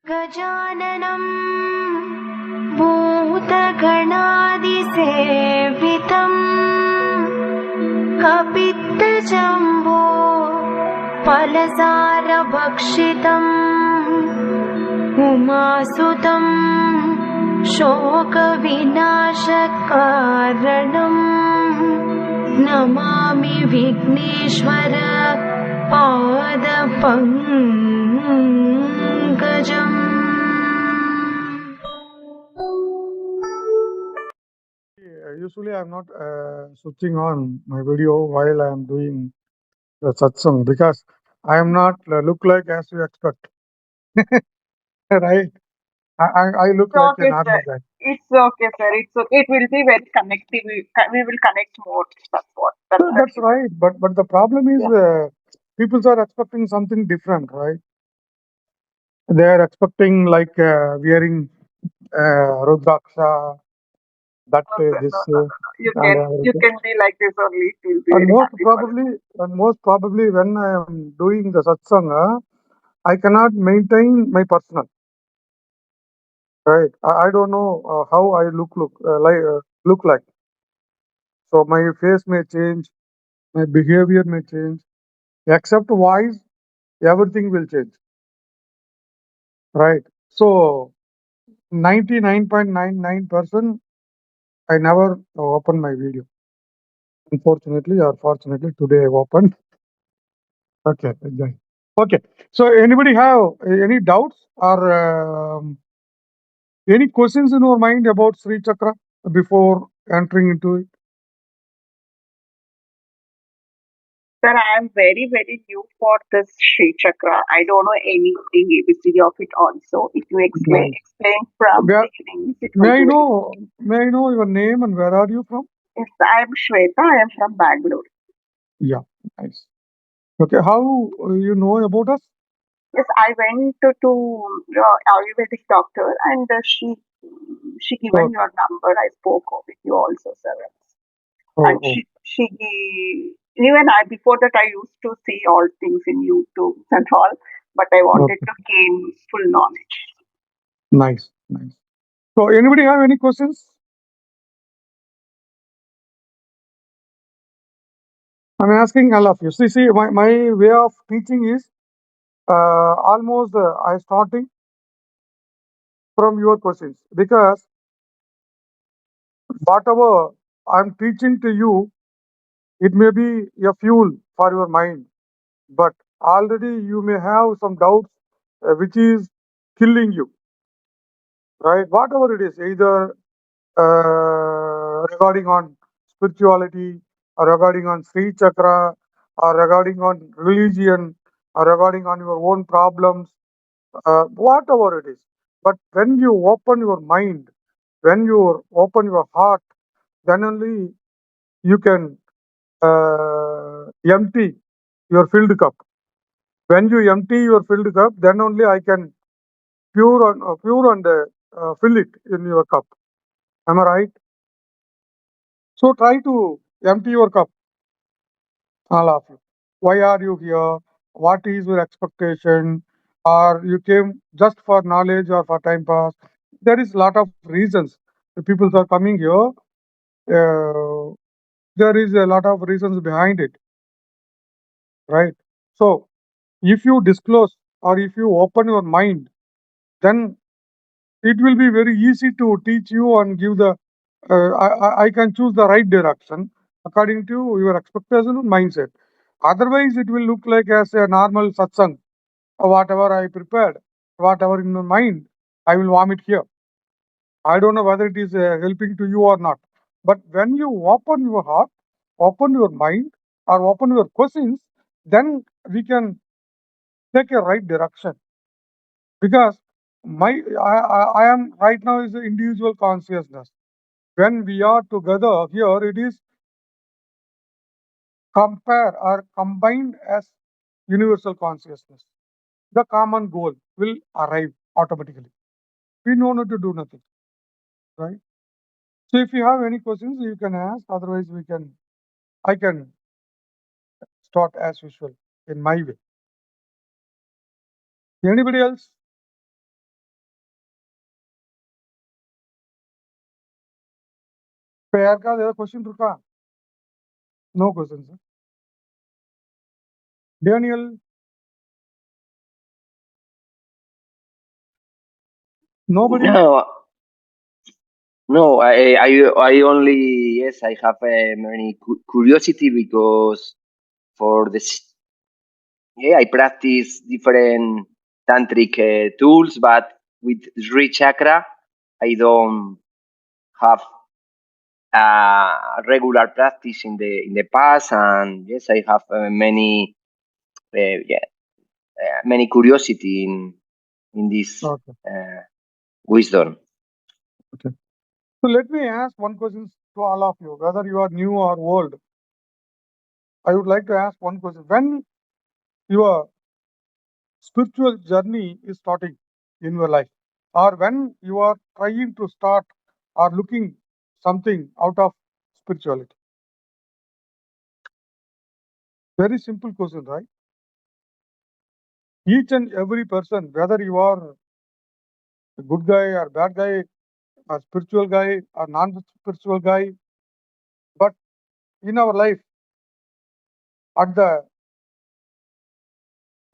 गजाननं भूतगणादिसेवितं कपित्तजम्बो फलसारभक्षितम् उमासुतं शोकविनाशकारणं Namami Vighneshwar पादपङ्कजम्. Usually I'm not switching on my video while I am doing the satsang because I am not look like as you expect. Right? I look It's like a okay, sir. normal guy. It's okay, sir. It's okay. It will be very connective. We will connect more. That's what. That's the That's reason. right. But the problem is Yeah. people are expecting something different, right? They are expecting like wearing rudraksha, that No, sir. No, this no, no, no. and You everything. can be like this only. It will be And very most happy for us. probably, when I am doing the satsang, I cannot maintain my personal. Right. I don't know how I look like. So my face may change, my behavior may change. Except voice, everything will change. Right. So 99.99% I never open my video. Unfortunately or fortunately, today I opened. Okay. Enjoy. Okay. So anybody have any doubts or any questions in your mind about Sri Chakra before entering into it? Sir, I am very, very new for this Sri Chakra. I don't know anything ABCD of it also. If you Nice. explain from Where, beginning, it will may be I very. know your name and where are you from? Yes, I am Shweta. I am from Bangalore. Yeah, nice. Okay, how you know about us? Yes, I went to Ayurvedic doctor and she given Okay. your number. I spoke with you also, sir. Oh, And oh, even I before that I used to see all things in YouTube and all, but I wanted okay. to gain full knowledge. Nice, nice. So, anybody have any questions? I'm asking all of you. See, my way of teaching is almost I starting from your questions because whatever I'm teaching to you, it may be a fuel for your mind, but already you may have some doubts which is killing you, right? Whatever it is, either regarding on spirituality or regarding on Sri Chakra or regarding on religion or regarding on your own problems, whatever it is. But when you open your mind, when you open your heart, then only you can empty your filled cup. When you empty your filled cup, then only I can pure and fill it in your cup. Am I right? So try to empty your cup, all of you. Why are you here? What is your expectation? Or you came just for knowledge or for time pass? There is a lot of reasons. The people are coming here. There is a lot of reasons behind it, right? So if you disclose or if you open your mind, then it will be very easy to teach you and give the I can choose the right direction according to your expectation and mindset. Otherwise, it will look like as a normal satsang. Whatever I prepared, whatever in my mind, I will vomit here. I don't know whether it is helping to you or not. But when you open your heart, open your mind, or open your questions, then we can take a right direction. Because I am right now is the individual consciousness. When we are together here, it is compare or combined as universal consciousness. The common goal will arrive automatically. We no need to do nothing, right? So if you have any questions, you can ask. Otherwise, I can start as usual in my way. Anybody else? இப்போ யாருக்காவது ஏதாவது question இருக்கா? No question sir. Daniel, nobody? No, I only, yes, I have many curiosity because for this, yeah, I practice different tantric tools, but with Sri Chakra, I don't have regular practice in the past, and yes, I have many yeah, many curiosity in this Okay. wisdom. Okay. So let me ask one question to all of you, whether you are new or old. I would like to ask one question. When your spiritual journey is starting in your life, or when you are trying to start or looking something out of spirituality? Very simple question, right? Each and every person, whether you are a good guy or bad guy, a spiritual guy or non-spiritual guy, but in our life, at the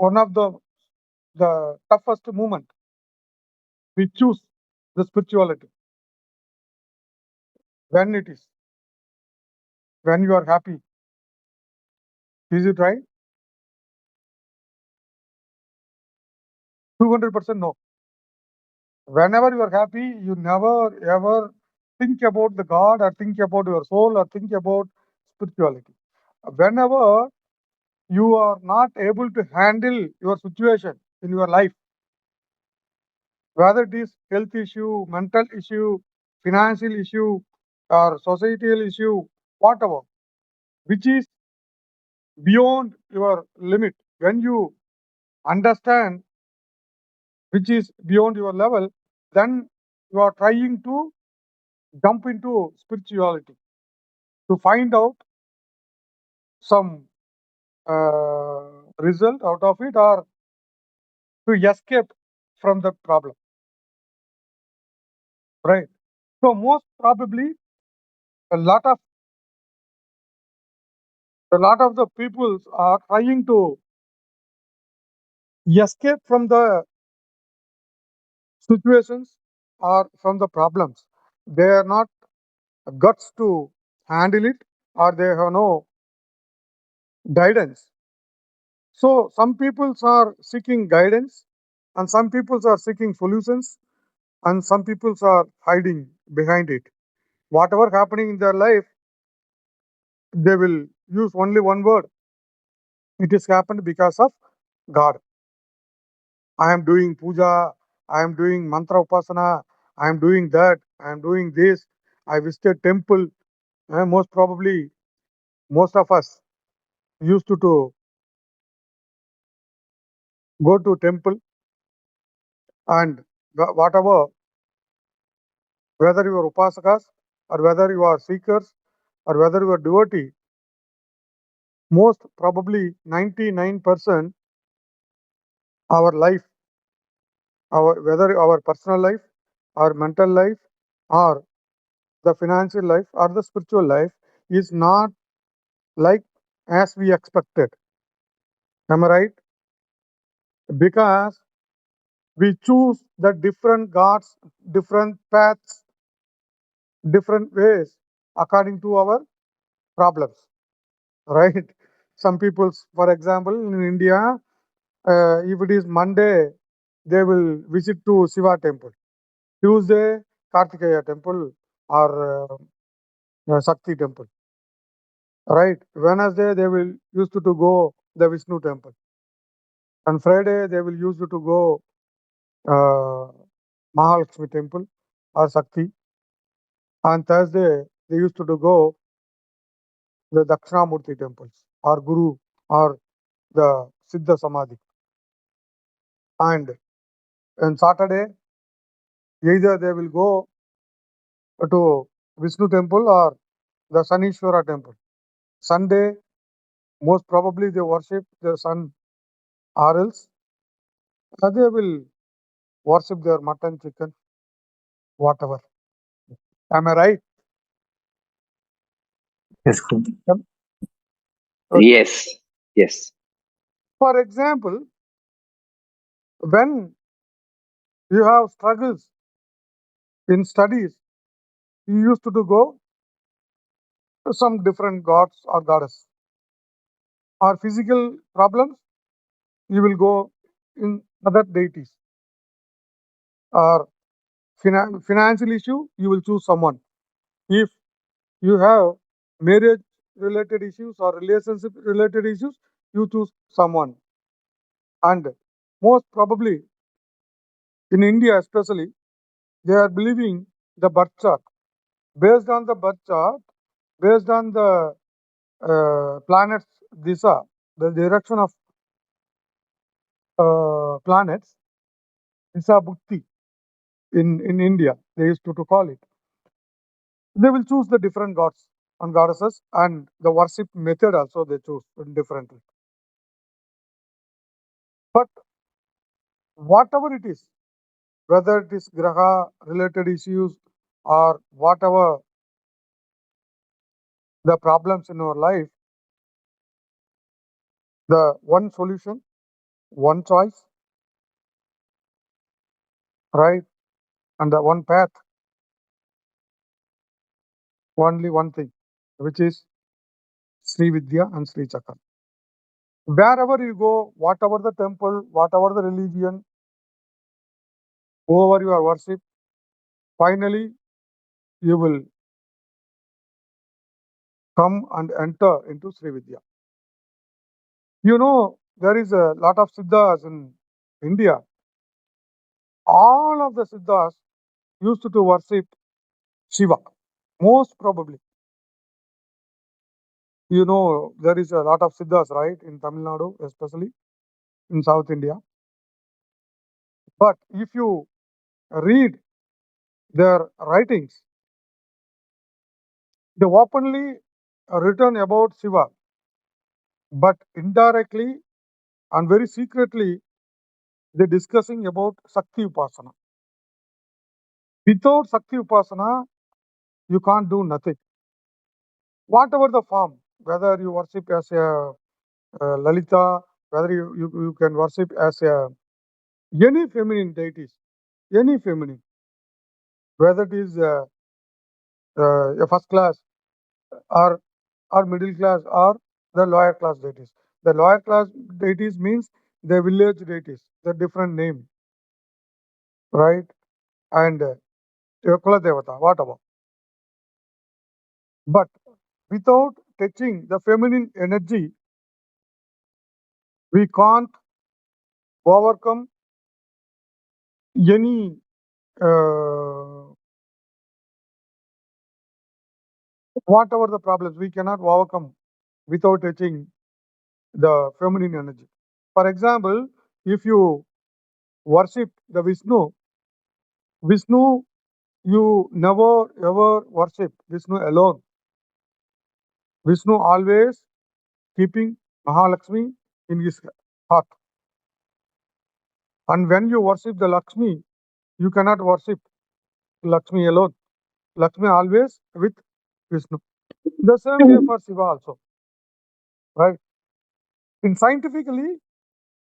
one of the toughest moment, we choose the spirituality. When it is, when you are happy, is it right? 200% no. Whenever you are happy, you never ever think about the God or think about your soul or think about spirituality. Whenever you are not able to handle your situation in your life, whether it is health issue, mental issue, financial issue, or societal issue, whatever, which is beyond your limit, when you understand which is beyond your level, then you are trying to jump into spirituality to find out some result out of it or to escape from the problem, right? So most probably a lot of the peoples are trying to escape from the situations or from the problems. They are not guts to handle it, or they have no guidance. So some peoples are seeking guidance, and some peoples are seeking solutions, and some peoples are hiding behind it. Whatever happening in their life, they will use only one word. It has happened because of God. I am doing puja, I am doing mantra upasana, I am doing that, I am doing this, I visited temple. Most probably, most of us used to go to temple, and whatever, whether you are upasakas or whether you are seekers or whether you are devotee, most probably 99% our life, our whether our personal life, our mental life, or the financial life or the spiritual life is not like as we expected. Am I right? Because we choose the different gods, different paths, different ways according to our problems, right? Some people, for example, in India, if it is Monday, they will visit to Shiva temple. Tuesday, Kartikeya temple or Shakti temple, right? Wednesday, they will used to go the Vishnu temple. On Friday, they will use it to go Mahalakshmi temple or Shakti. On Thursday, they used to go the Dakshinamurti temples or Guru or the Siddha Samadhi. And on Saturday, either they will go to Vishnu temple or the Sanishwara temple. Sunday, most probably they worship the sun, or else they will worship their mutton, chicken, whatever. Am I right? Yes, Guru. Okay. Yes. Yes. For example, when you have struggles in studies, you used to go to some different gods or goddess. Or physical problems, you will go in other deities. Or financial issue, you will choose someone. If you have marriage related issues or relationship related issues, you choose someone. And most probably in India especially, they are believing the birth chart. Based on the birth chart, based on the planets Disa, the direction of planets, Disa Bhukti in India, they used to call it. They will choose the different gods and goddesses, and the worship method also they choose differently. But whatever it is, whether it is graha related issues or whatever the problems in our life, the one solution, one choice, right, and the one path, only one thing, which is Sri Vidya and Sri Chakra. Wherever you go, whatever the temple, whatever the religion, whoever you are worship, finally you will come and enter into Sri Vidya. You know, there is a lot of siddhas in India. All of the siddhas used to worship Shiva, most probably. You know, there is a lot of siddhas, right, in Tamil Nadu, especially in South India. But if you read their writings, they openly written about Shiva, but indirectly and very secretly, they're discussing about Shakti Upasana. Without Shakti Upasana, you can't do nothing. Whatever the form, whether you worship as a Lalita, whether you can worship as any feminine deities, any feminine, whether it is a first class or middle class or the lower class deities. The lower class deities means the village deities, the different name, right? And Kula Devata, whatever. But without touching the feminine energy, we can't overcome any whatever the problems. We cannot overcome without touching the feminine energy. For example, if you worship the Vishnu, you never ever worship Vishnu alone. Vishnu always keeping Mahalakshmi in his heart. And when you worship the Lakshmi, you cannot worship Lakshmi alone. Lakshmi always with Vishnu. The same way for Shiva also, right? In scientifically,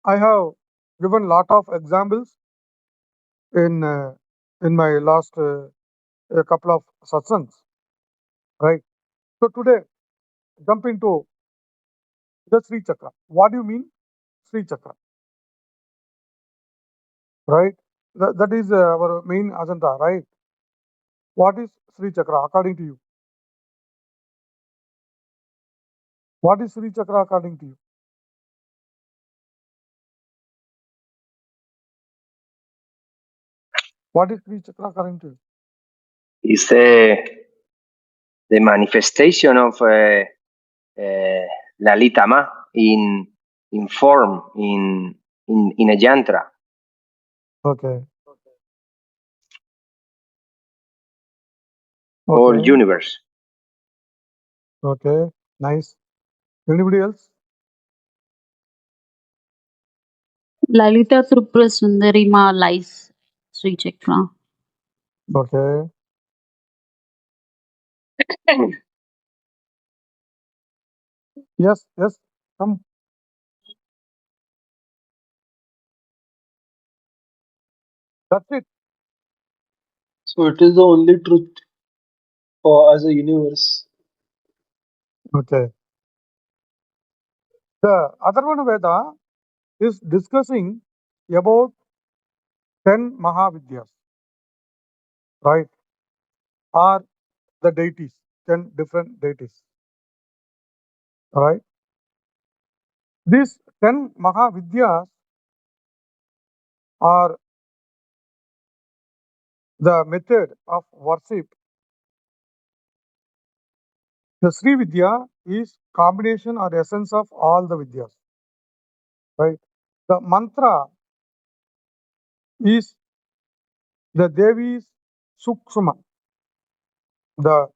I have given lot of examples in my last a couple of satsangs, right? So today, jump into the Sri Chakra. What do you mean Sri Chakra, right? That is our main agenda, right? What is Sri Chakra according to you? What is Sri Chakra according to you? What is Sri Chakra according to you? It's the manifestation of Lalita Ma in form in a yantra Okay. or Okay. universe. Okay. Nice. Anybody else? Lalita Tripura Sundari Ma lies Sri Chakra. Okay. Yes, yes. Come. That's it. So it is the only truth for as a universe. Okay. The Atharvana Veda is discussing about 10 Mahavidyas, right? Or the deities, 10 different deities, right? These 10 Mahavidyas are the method of worship. The Sri Vidya is combination or essence of all the Vidyas, right? The mantra is the Devi's Sukshma, the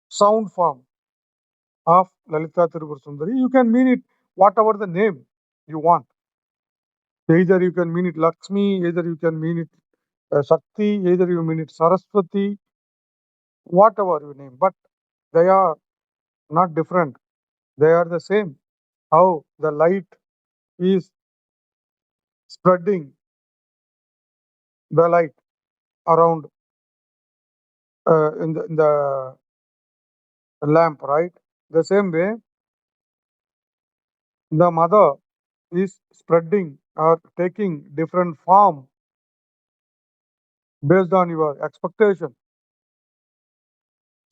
sound form of Lalita Tirupur Sundari. You can mean it whatever the name you want. Either you can mean it Lakshmi, either you can mean it Shakti, either you mean it Saraswati, whatever you name. But they are not different. They are the same. How the light is spreading the light around in the lamp, right? The same way, the mother is spreading or taking different form based on your expectation.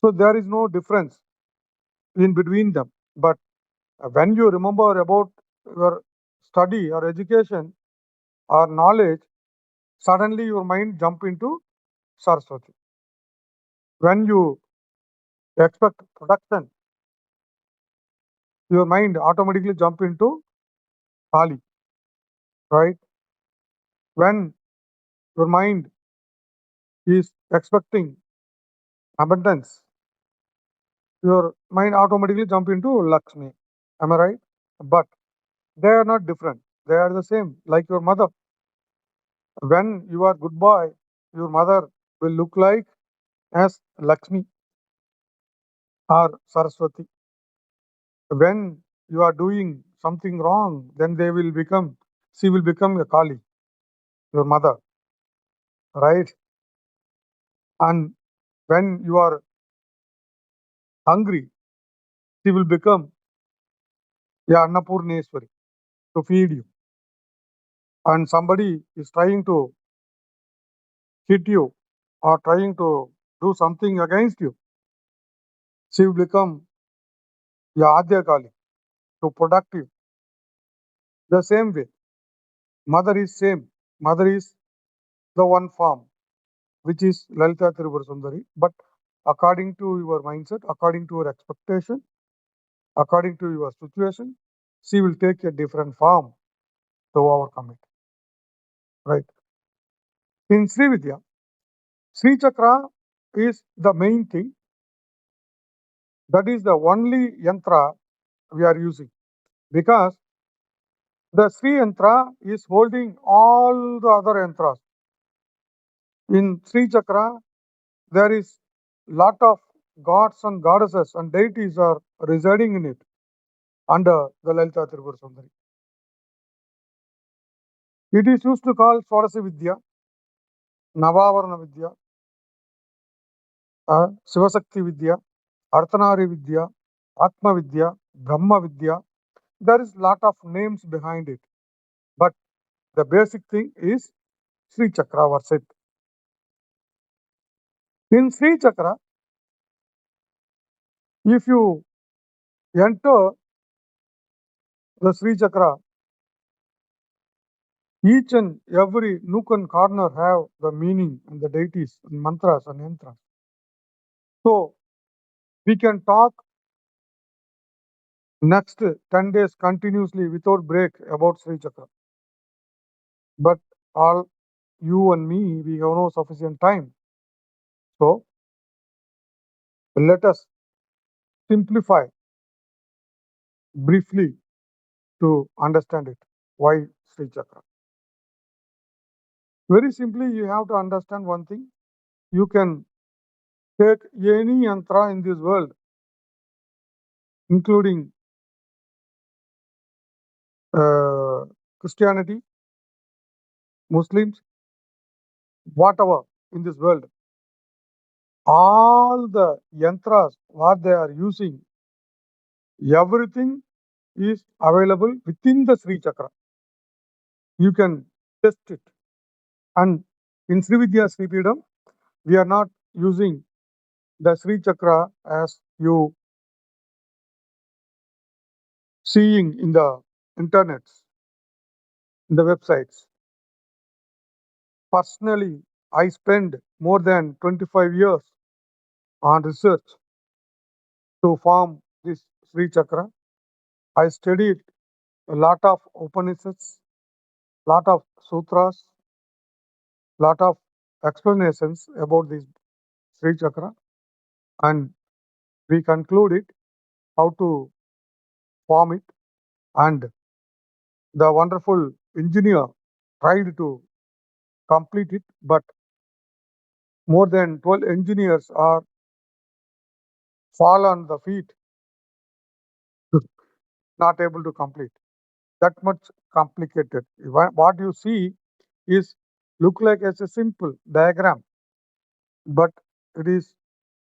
So there is no difference in between them. But when you remember about your study or education or knowledge, suddenly your mind jump into Saraswati. When you expect production, your mind automatically jump into Kali, right? When your mind is expecting abundance, your mind automatically jump into Lakshmi. Am I right? But they are not different. They are the same, like your mother. When you are good boy, your mother will look like as Lakshmi or Saraswati. When you are doing something wrong, then she will become a Kali, your mother, right? And when you are hungry, she will become a Annapurneswari to feed you. And somebody is trying to hit you or trying to do something against you, she will become a Adya Kali to protect you. The same way, mother is same. Mother is the one form, which is Lalita Tirupur Sundari. But according to your mindset, according to your expectation, according to your situation, she will take a different form to overcome it. Right. In Sri Vidya, Sri Chakra is the main thing. That is the only yantra we are using. Because the Sri yantra is holding all the other yantras. In Sri Chakra, there is lot of gods and goddesses and deities are residing in it under the Lalita Tirupur Sundari. It is used to call Swadasa Vidya, Navavarana Vidya, Shivasakti Vidya, Arthanari Vidya, Atma Vidya, Brahma Vidya. There is lot of names behind it. But the basic thing is Sri Chakra worship. In Sri Chakra, if you enter the Sri Chakra, each and every nook and corner have the meaning and the deities and mantras and yantras. So we can talk next 10 days continuously without break about Sri Chakra. But all you and me, we have no sufficient time. So let us simplify briefly to understand it. Why Sri Chakra? Very simply, you have to understand one thing. You can take any yantra in this world including Christianity, Muslims, whatever in this world, all the yantras, what they are using, everything is available within the Sri Chakra. You can test it. And in Sri Vidya Sri Peedam, we are not using the Sri Chakra as you seeing in the internets, in the websites. Personally, I spend more than 25 years on research to form this Sri Chakra. I studied a lot of Upanishads, lot of sutras, lot of explanations about this Sri Chakra, and we concluded how to form it. And the wonderful engineer tried to complete it, but more than 12 engineers are fall on the feet, not able to complete. That much complicated. What you see is look like as a simple diagram, but it is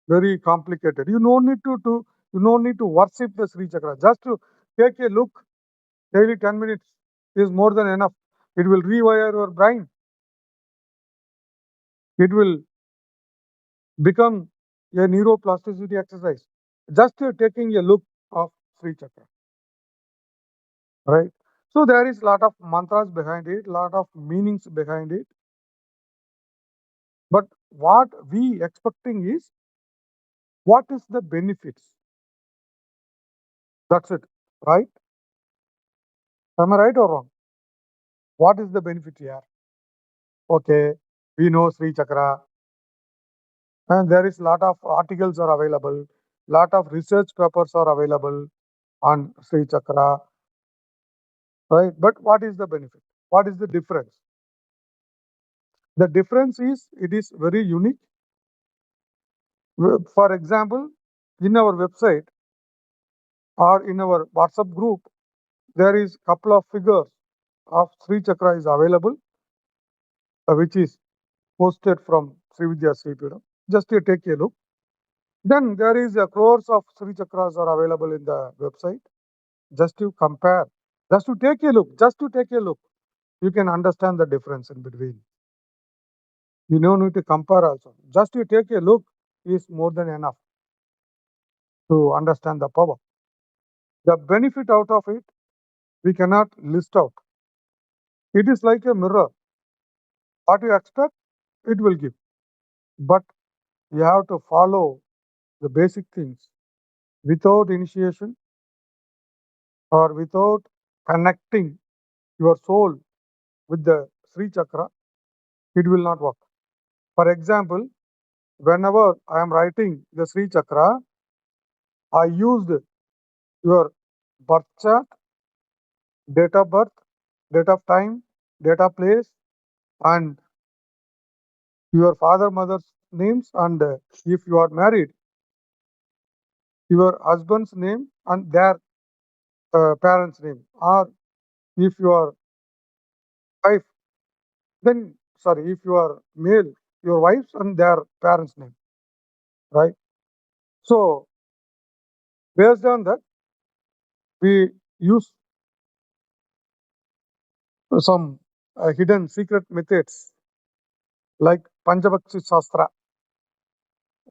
very complicated. You no need you no need to worship the Sri Chakra. Just to take a look daily 10 minutes is more than enough. It will rewire your brain. It will become a neuroplasticity exercise. Just taking a look of Sri Chakra. Right? So there is lot of mantras behind it, lot of meanings behind it. But what we expecting is, what is the benefits? That's it, right? Am I right or wrong? What is the benefit here? Okay, we know Sri Chakra, and there is lot of articles are available, lot of research papers are available on Sri Chakra, right? But what is the benefit? What is the difference? The difference is it is very unique. For example, in our website or in our WhatsApp group, there is couple of figures of Sri Chakra is available, which is posted from Sri Vidya Sri Peedam. Just to take a look. Then there is a crores of Sri Chakras are available in the website. Just to compare, just to take a look, you can understand the difference in between. You don't need to compare also. Just to take a look is more than enough to understand the power. The benefit out of it, we cannot list out. It is like a mirror. What you expect, it will give. But you have to follow the basic things. Without initiation or without connecting your soul with the Sri Chakra, it will not work. For example, whenever I am writing the Sri Chakra, I used your birth chart, date of birth, date of time, date of place, and your father, mother's names, and if you are married, your husband's name and their parents' name, or if you are wife, then sorry, if you are male, your wife's and their parents' name, right? So based on that, we use some hidden secret methods like Panchavaksi Shastra.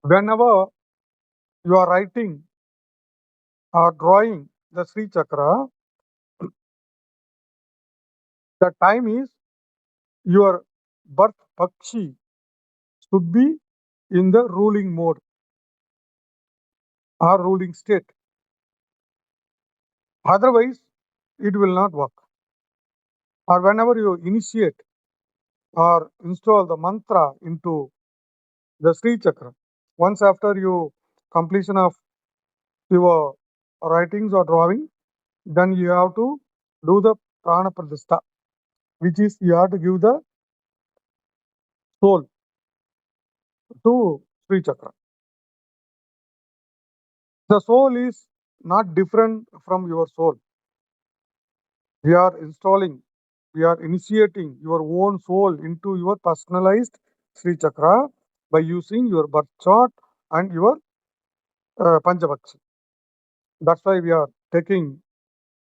Whenever you are writing or drawing the Sri Chakra, the time is your birth Pakshi should be in the ruling mode or ruling state. Otherwise, it will not work. Or whenever you initiate or install the mantra into the Sri Chakra, once after you completion of your writings or drawing, then you have to do the prana pradishta, which is you have to give the soul to Sri Chakra. The soul is not different from your soul. We are initiating your own soul into your personalized Sri Chakra by using your birth chart and your Panchavaksi. That's why we are taking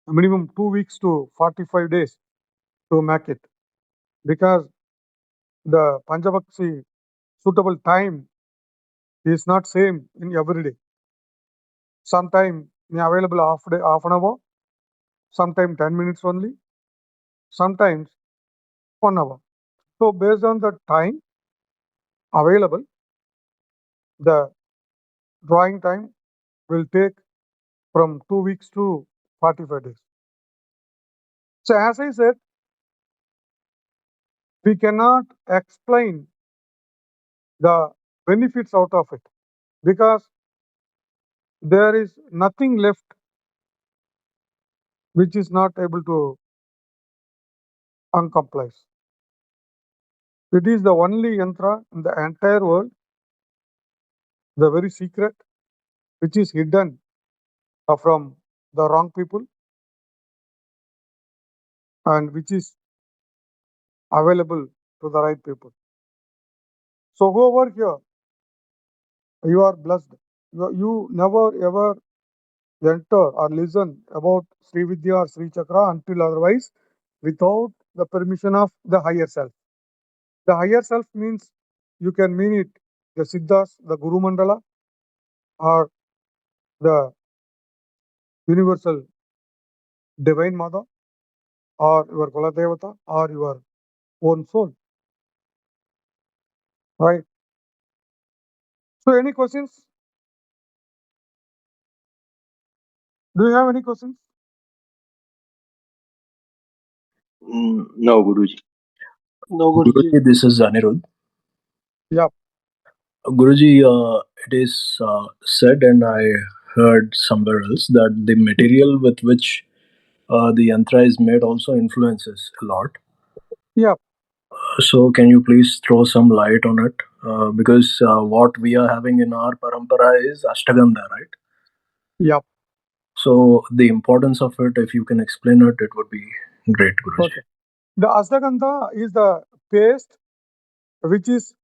minimum 2 weeks to 45 days to make it, because the Panchavaksi suitable time is not same in every day. Sometime may available half an hour, sometime 10 minutes only, sometimes 1 hour. So based on the time available, the drawing time will take from 2 weeks to 45 days. So as I said, we cannot explain the benefits out of it, because there is nothing left which is not able to uncomplies. It is the only yantra in the entire world, the very secret, which is hidden from the wrong people and which is available to the right people. So whoever here, you are blessed. You never ever enter or listen about Sri Vidya or Sri Chakra until otherwise without the permission of the higher self. The higher self means you can mean it the Siddhas, the Guru Mandala, or the universal divine mother, or your Kula Devata, or your own soul. Right? So any questions? Do you have any questions? No, Guruji. No, Guruji. Guruji, this is Anirudh. Yeah. Guruji, it is said, and I heard somewhere else, that the material with which the yantra is made also influences a lot. Yeah. So, can you please throw some light on it? Because what we are having in our parampara is Ashtagandha, right? Yeah. So, the importance of it, if you can explain it, it would be great, Guruji. Okay. The Ashtagandha is the paste which is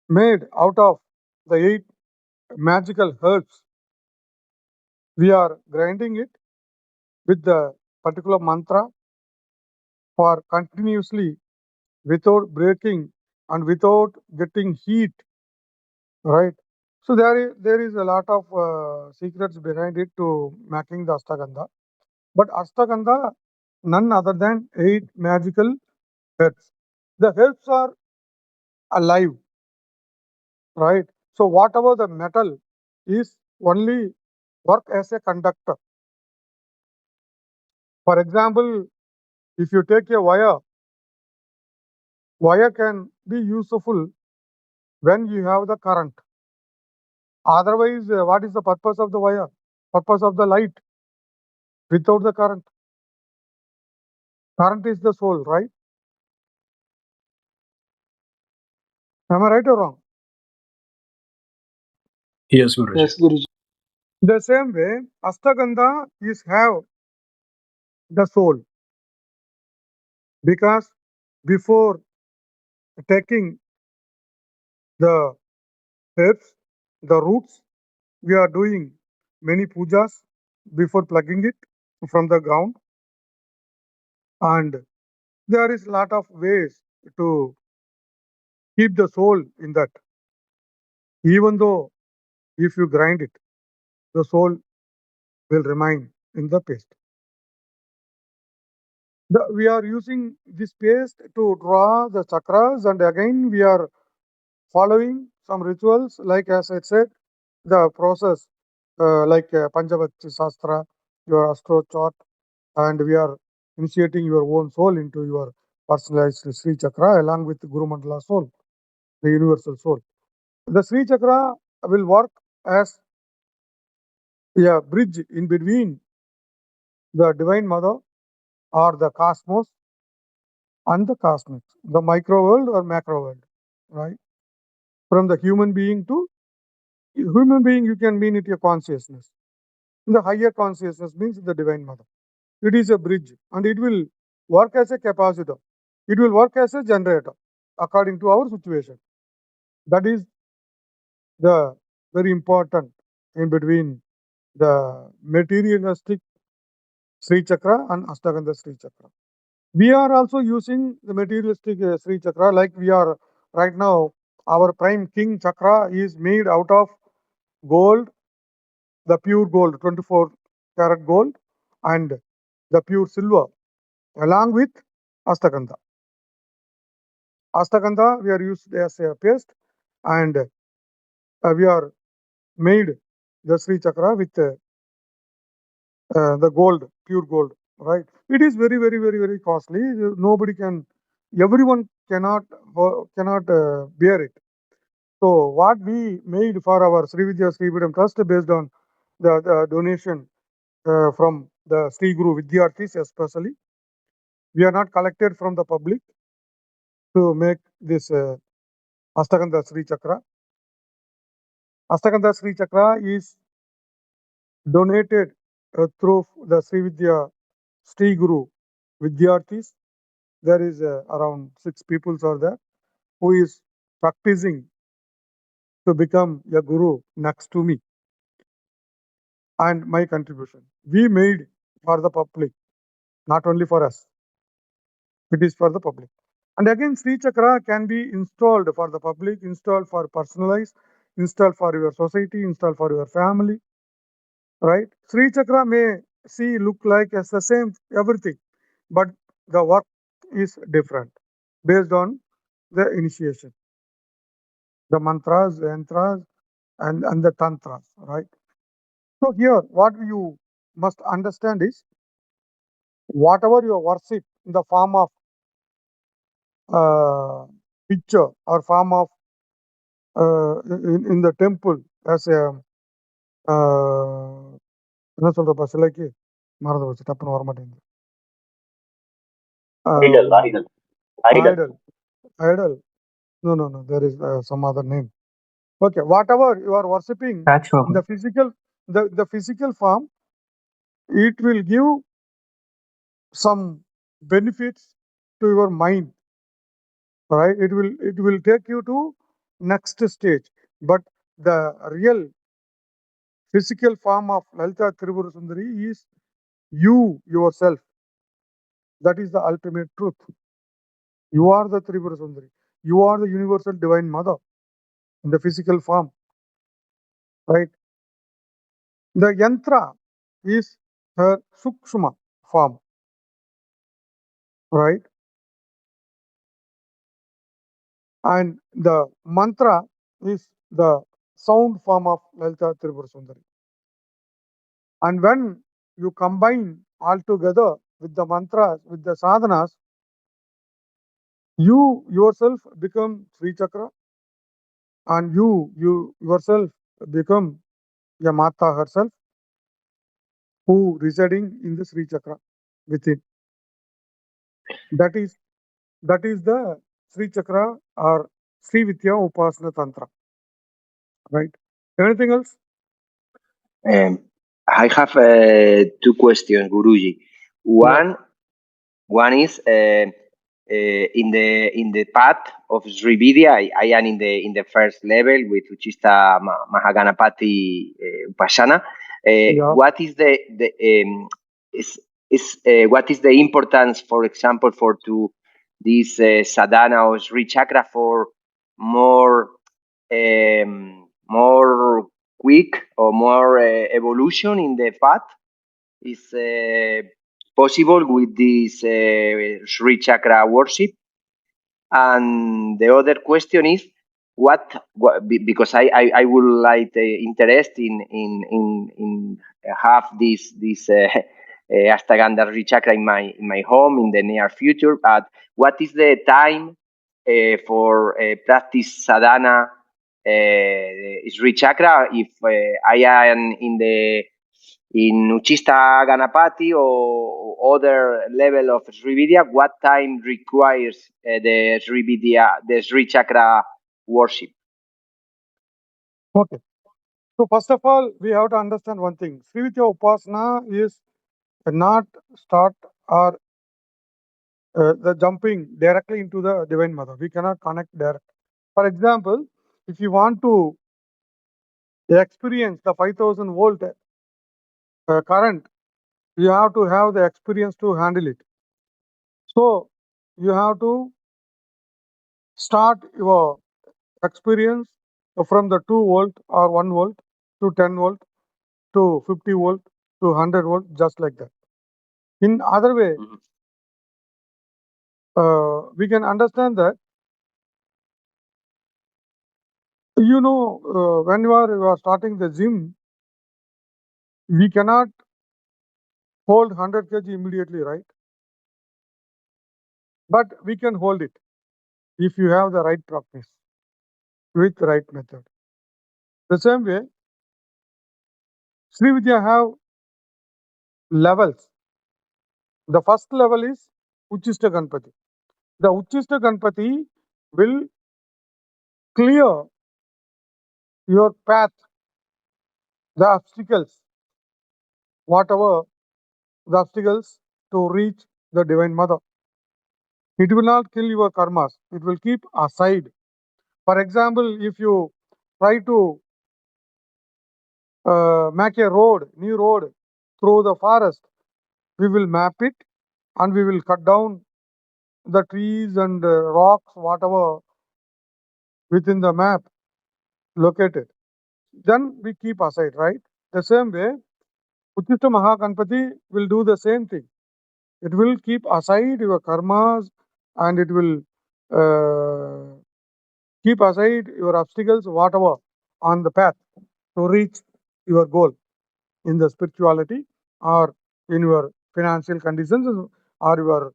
made out of the 8 magical herbs. We are grinding it with the particular mantra for continuously without breaking and without getting heat, right? So there is a lot of secrets behind it to making the Ashtagandha. But Ashtagandha, none other than 8 magical herbs. The herbs are alive, right? So whatever the metal is only work as a conductor. For example, if you take a wire can be useful when you have the current. Otherwise, what is the purpose of the wire? Purpose of the light without the current. Current is the soul, right? Am I right or wrong? Yes, Guruji. Yes, Guruji. The same way, Ashtagandha is have the soul, because before taking the herbs, the roots, we are doing many pujas before plugging it from the ground, and there is lot of ways to keep the soul in that. Even though if you grind it, the soul will remain in the paste. We are using this paste to draw the chakras, and again we are following some rituals, like as I said, the process like Panchavakti Shastra, your astro chart, and we are initiating your own soul into your personalized Sri Chakra along with Guru Mandala soul, the universal soul. The Sri Chakra will work as a bridge in between the Divine Mother or the cosmos and the cosmic, the micro world or macro world, right? From the human being to human being, you can mean it your consciousness. in the higher consciousness means the Divine Mother. It is a bridge and it will work as a capacitor. It will work as a generator according to our situation. That is the very important in between the materialistic Sri Chakra and Ashtagandha Sri Chakra. We are also using the materialistic Sri Chakra, like we are right now. Our prime king chakra is made out of gold, the pure gold, 24 karat gold, and the pure silver, along with Ashtagandha. Ashtagandha we are used as a paste, and we are made the Sri Chakra with the gold, pure gold, right? It is very, very, very, very costly. Nobody can, everyone cannot bear it. So what we made for our Sri Vidya Sri Peedam Trust based on the donation from the Sri Guru Vidyarthis especially, we are not collected from the public to make this Ashtagandha Sri Chakra. Ashtagandha Sri Chakra is donated through the Sri Vidya Sri Guru Vidyarthis. There is around 6 people are there who is practicing to become a guru next to me, and my contribution. We made for the public, not only for us. It is for the public. And again, Sri Chakra can be installed for the public, installed for personalized, installed for your society, installed for your family, right? Sri Chakra may look like as the same everything, but the work is different based on the initiation, the mantras, the yantras, and the tantras, right? So here, what you must understand is whatever you worship in the form of picture or form of in the temple as a என்ன சொல்றப்பா சிலைக்கு மறந்து போச்சு டப்புன்னு வர மாட்டேங்குது idol idol no there is some other name. Okay, whatever you are worshipping in the physical, the physical form, it will give some benefits to your mind, right? It will take you to next stage, but the real physical form of Lalita Tripura Sundari is you yourself. That is the ultimate truth. You are the Tripura Sundari. You are the universal divine mother in the physical form, right? The yantra is her sukshma form, right? And the mantra is the sound form of Lalita Tripura Sundari. And when you combine all together with the mantras, with the sadhanas, you yourself become Sri Chakra, and you yourself become a Mata herself who residing in the Sri Chakra within. That is the Sri Chakra or Sri Vidya Upasana Tantra, right? Anything else? I have 2 questions, Guruji. One is in the path of Sri Vidya. I am in the first level with Uchista Mahaganapati Upasana. What is what is the importance, for example, for this sadhana or Sri Chakra for more quick or more evolution in the path? Is possible with this Sri Chakra worship? And the other question is because I would like interest in have this Ashtagandha Sri Chakra in my home in the near future. But what is the time for practice sadhana Sri Chakra if I am in Uchista Ganapati or other level of Sri Vidya? What time requires the Sri Vidya, the Sri Chakra worship? Okay. So first of all, we have to understand one thing. Sri Vidya Upasana is not start or the jumping directly into the Divine Mother. We cannot connect direct. For example, if you want to experience the 5000 volt current, you have to have the experience to handle it. So you have to start your experience from the 2 volt or 1 volt to 10 volt to 50 volt to 100 volt, just like that. In other way, we can understand that, when you are starting the gym, we cannot hold 100 kg immediately, right? But we can hold it if you have the right practice with right method. The same way, Sri Vidya have levels. The first level is Uchishta Ganpati. The Uchishta Ganpati will clear your path, the obstacles, whatever the obstacles to reach the Divine Mother. It will not kill your karmas. It will keep aside. For example, if you try to make a new road through the forest, we will map it and we will cut down the trees and rocks, whatever within the map located. Then we keep aside, right? The same way, Uttishta Mahaganpati will do the same thing. It will keep aside your karmas and it will keep aside your obstacles, whatever on the path to reach your goal in the spirituality or in your financial conditions or your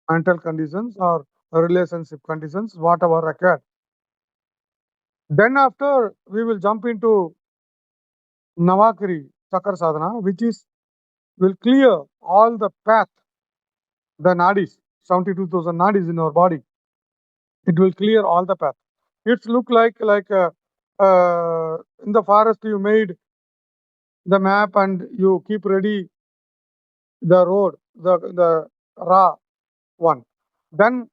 mental conditions or relationship conditions, whatever required. Then after we will jump into Navakri Chakra Sadhana, which will clear all the path, the nadis, 72,000 nadis in our body. It will clear all the path. It's look like in the forest you made the map and you keep ready the road, the raw one. Then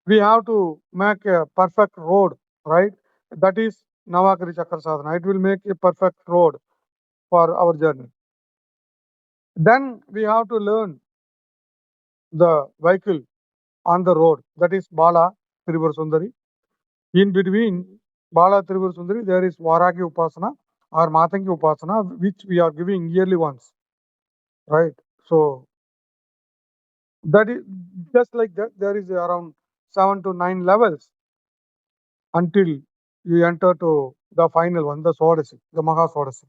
we have to make a perfect road, right? That is Navakri Chakra Sadhana. It will make a perfect road for our journey. Then we have to learn the vehicle on the road. That is Bala Tribhur Sundari. In between Bala Tribhur Sundari, there is Varagi Upasana or Matangi Upasana, which we are giving yearly once, right? So that is just like that. There is around 7 to 9 levels until you enter to the final one, the Swadasi, the Maha Swadasi.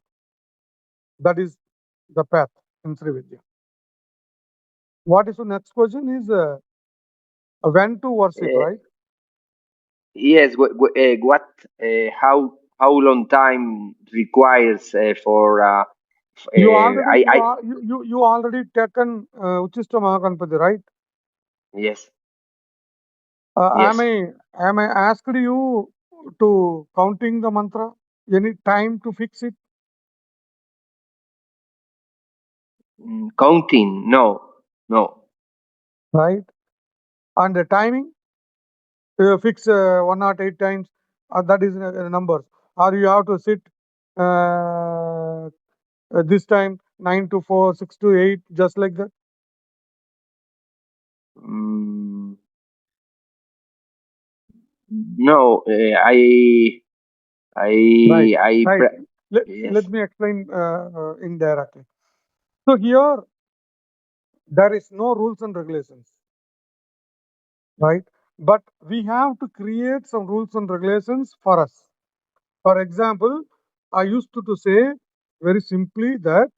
That is the path in Sri Vidya. What is the next question is when to worship, right? Yes. How long time requires for? You already I you already taken Uchishta Mahaganpati, right? Yes. Am Yes. I asked you to counting the mantra? Any time to fix it, Counting? No. right? And the timing, fix 108 times. That is numbers. Or you have to sit this time 9 to 4, 6 to 8, just like that. Mm, no. I Right, I right. yes. Let me explain indirectly. So here there is no rules and regulations, right? But we have to create some rules and regulations for us. For example, I used to say very simply that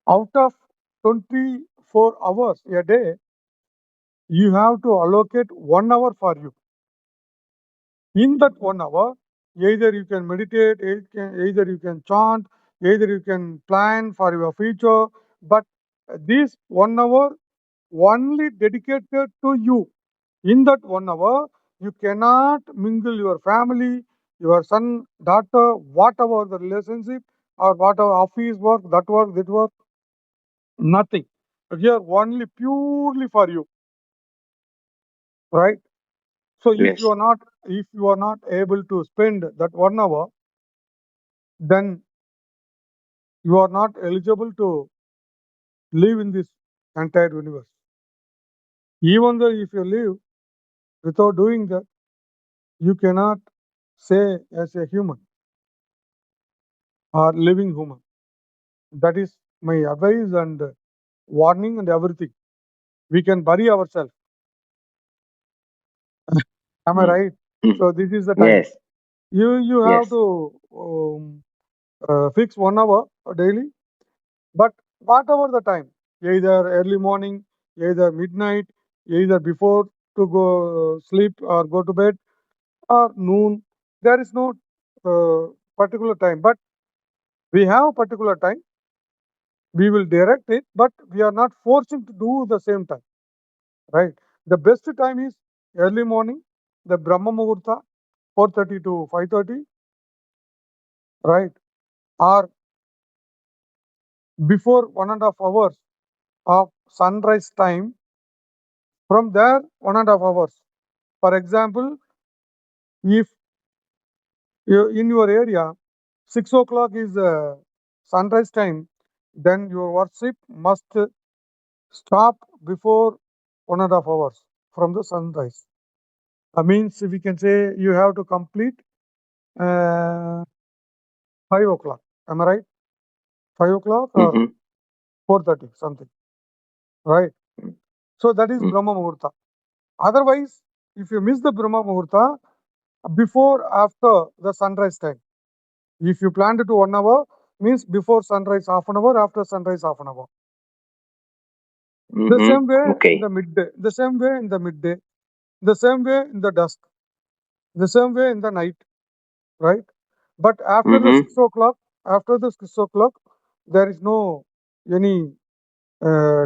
out of 24 hours a day, you have to allocate 1 hour for you. In that 1 hour, either you can meditate, either you can chant, either you can plan for your future, but this 1 hour only dedicated to you. In that 1 hour, you cannot mingle your family, your son, daughter, whatever the relationship or whatever office work, that work, nothing. Here only purely for you, right? So if Yes. you are not able to spend that 1 hour, then you are not eligible to live in this entire universe. Even though if you live without doing that, you cannot say as a human or living human. That is my advice and warning and everything. We can bury ourselves. Am I Mm. right? Mm. So this is the time. Yes. You have Yes. to fix 1 hour daily, but whatever the time, either early morning, either midnight, either before to go sleep or go to bed, or noon. There is no particular time, but we have a particular time. We will direct it, but we are not forcing to do the same time, right? The best time is early morning, the Brahma Muhurta, 4:30 to 5:30, right? Or before 1.5 hours of sunrise time. From there, 1.5 hours. For example, if you, in your area, 6 o'clock is sunrise time, then your worship must stop before 1.5 hours from the sunrise. That means we can say you have to complete uh, 5 o'clock. Am I right? 5 o'clock or Mm-hmm. 4:30, something, right? So that is Mm. Brahma Muhurta. Otherwise, if you miss the Brahma Muhurta, before, after the sunrise time, if you planned to 1 hour, means before sunrise half an hour, after sunrise half an hour. The Mm-hmm. same way in Okay. the midday, the same way in the midday, the same way in the dusk, the same way in the night, right? But after the Mm-hmm. 6 o'clock, after the 6 o'clock, there is no any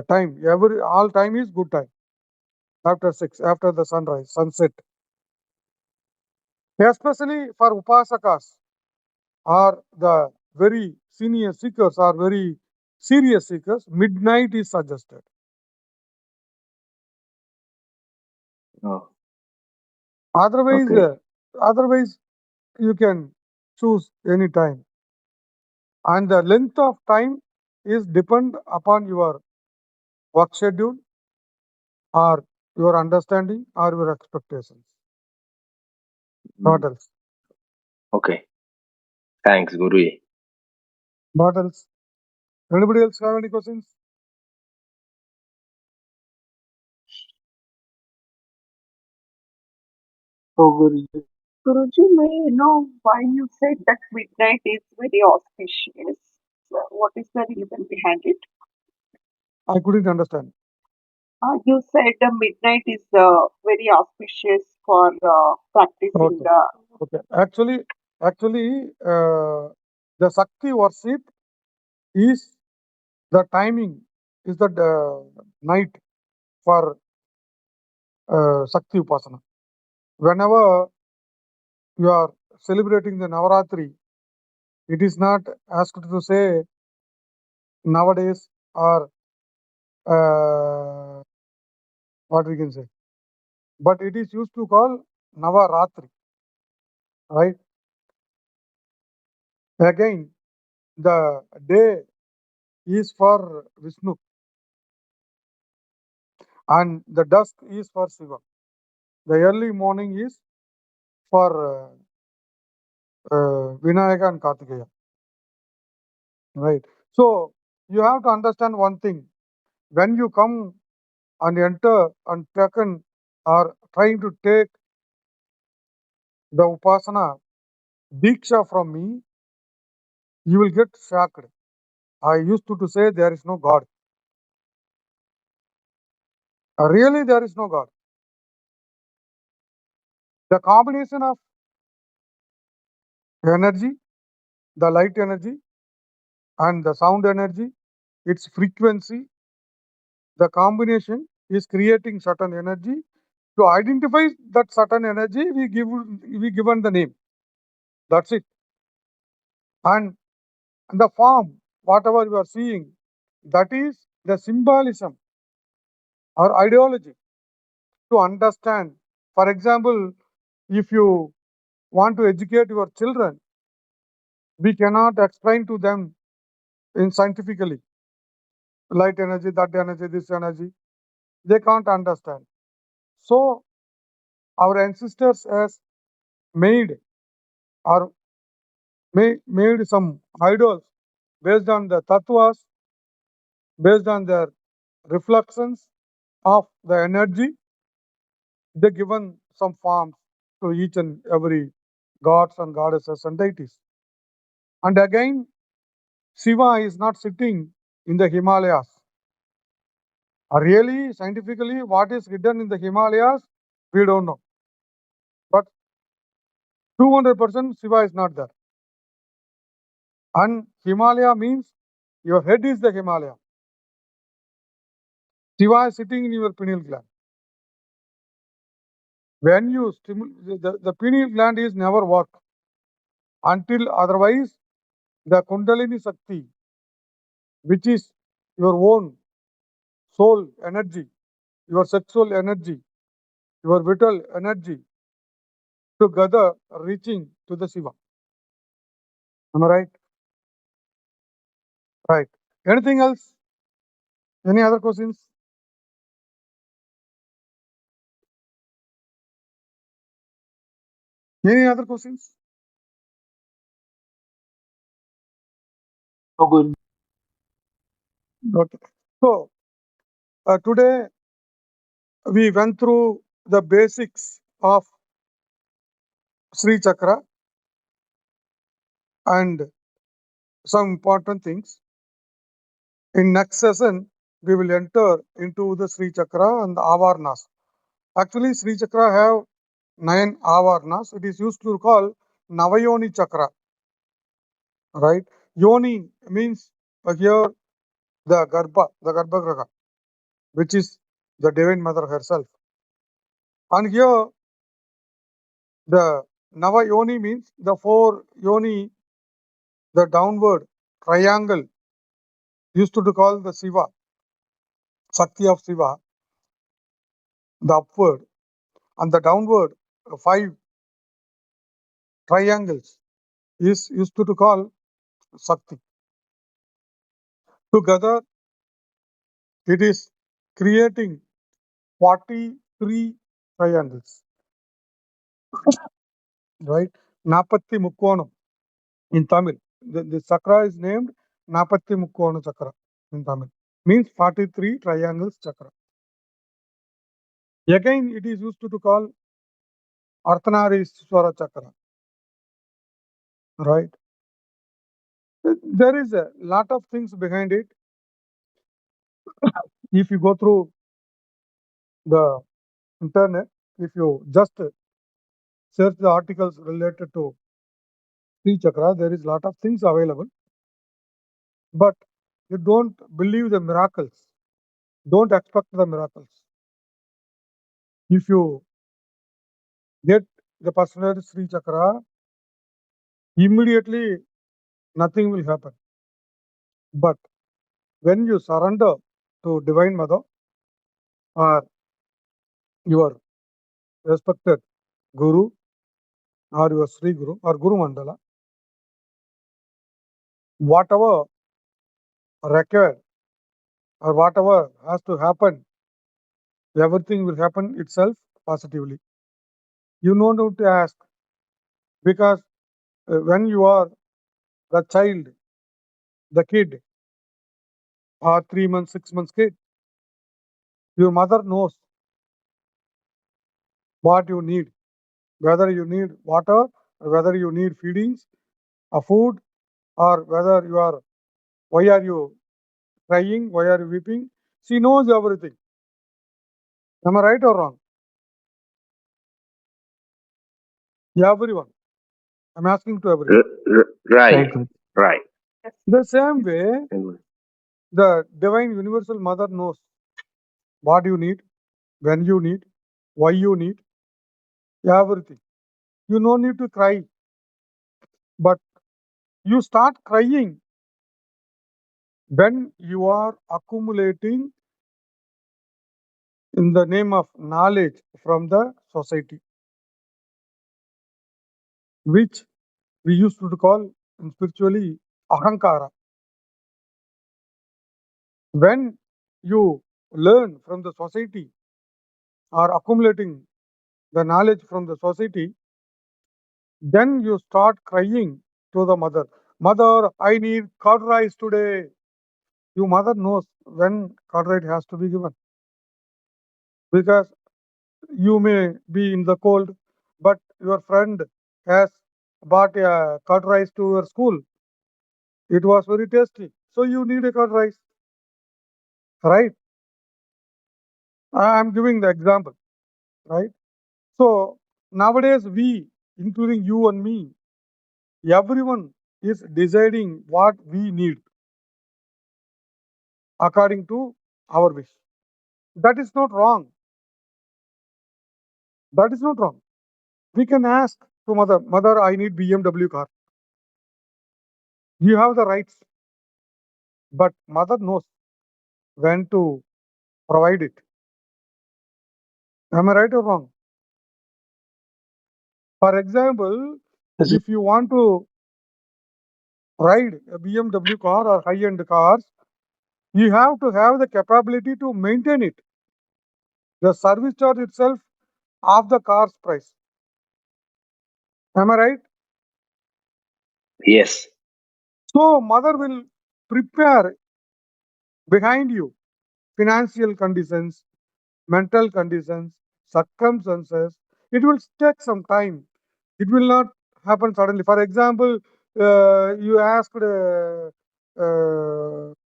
time. All time is good time. After 6, after the sunrise, sunset. Especially for upasakas or the very senior seekers or very serious seekers, midnight is suggested. Oh, Otherwise, okay. otherwise you can choose any time, and the length of time is depend upon your work schedule or your understanding or your expectations. What Mm. else? Okay. Thanks, Guruji. What else? Anybody else have any questions? Oh, Guruji. Guruji, may I know why you said that midnight is very auspicious? What is the reason behind it? I couldn't understand. You said the midnight is very auspicious for practicing Okay. the. Okay. Actually, the Shakti worship is the timing is the night for Shakti Upasana. Whenever you are celebrating the Navaratri, it is not asked to say nowadays or what we can say, but it is used to call Navaratri, right? Again, the day is for Vishnu and the dusk is for Shiva. The early morning is for Vinayaka and Kartikeya, right? So you have to understand one thing. When you come and enter and taken or trying to take the Upasana Diksha from me, you will get shocked. I used to say there is no God. Really, there is no God. The combination of energy, the light energy, and the sound energy, its frequency, the combination is creating certain energy. To identify that certain energy, we given the name. That's it. And the form, whatever you are seeing, that is the symbolism or ideology to understand. For example, if you want to educate your children, we cannot explain to them in scientifically light energy, that energy, this energy. They can't understand. So our ancestors has made or made some idols based on the tattvas, based on their reflections of the energy. They given some forms to each and every gods and goddesses and deities. And again, Shiva is not sitting in the Himalayas. Really, scientifically, what is hidden in the Himalayas, we don't know. But 200% Shiva is not there. And Himalaya means your head is the Himalaya. Shiva is sitting in your pineal gland. When you stimulate, the pineal gland is never work until otherwise the Kundalini Shakti, which is your own soul energy, your sexual energy, your vital energy, together reaching to the Shiva. Am I right? Right. Anything else? Any other questions? Any other questions? So good. Okay. So today we went through the basics of Sri Chakra and some important things. In next session, we will enter into the Sri Chakra and the Avarnas. Actually, Sri Chakra have 9 Avarnas. It is used to call Navayoni Chakra. Right? Yoni means here the Garbhagriha, which is the Divine Mother herself. And here the Nava Yoni means the 4 Yoni, the downward triangle used to call the Shiva, Shakti of Shiva, the upward, and the downward 5 triangles is used to call Shakti. Together, it is creating 43 triangles, right? Napatti Mukkonam in Tamil. The chakra is named Napatti Mukkona Chakra in Tamil. Means 43 triangles chakra. Again, it is used to call Arthanarishwara Chakra, right? There is a lot of things behind it. If you go through the internet, if you just search the articles related to Sri Chakra, there is a lot of things available. But you don't believe the miracles. Don't expect the miracles. If you get the personality Sri Chakra, immediately nothing will happen. But when you surrender to Divine Mother or your respected Guru or your Sri Guru or Guru Mandala, whatever required or whatever has to happen, everything will happen itself positively. You don't need to ask, because when you are the child, the kid, or 3 months, 6 months kid, your mother knows what you need, whether you need water, or whether you need feedings, or food, or whether you are, why are you crying, why are you weeping. She knows everything. Am I right or wrong? Everyone. I'm asking to everyone. Right, Right, Guru. right. The same way, the Divine Universal Mother knows what you need, when you need, why you need, everything. You no need to cry. But you start crying when you are accumulating in the name of knowledge from the society, which we used to call spiritually ahankara. When you learn from the society or accumulating the knowledge from the society, then you start crying to the mother. Mother, I need curd rice today. Your mother knows when curd rice has to be given, because you may be in the cold, but your friend has bought a curd rice to your school. It was very tasty. So you need a curd rice, right? I am giving the example, right? So nowadays we, including you and me, everyone is deciding what we need according to our wish. That is not wrong. That is not wrong. We can ask to mother, mother, I need BMW car. You have the rights, but mother knows when to provide it. Am I right or wrong? For example, Is it? if you want to ride a BMW car or high-end cars, you have to have the capability to maintain it. The service charge itself of the car's price. Am I right? Yes. So mother will prepare behind you financial conditions, mental conditions, circumstances. It will take some time. It will not happen suddenly. For example, you asked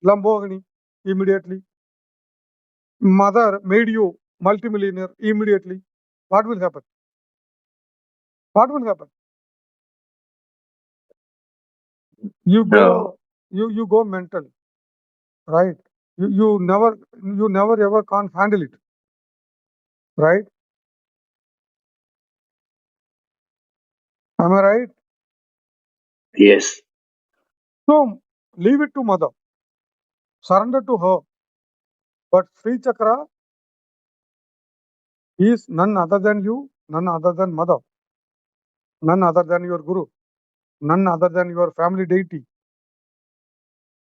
Lamborghini immediately. Mother made you multimillionaire immediately. What will happen? What will happen? You No. go, you go mental, right? You never ever can't handle it, right? Am I right? Yes. So leave it to mother, surrender to her. But Sri Chakra is none other than you, none other than mother, none other than your guru, none other than your family deity,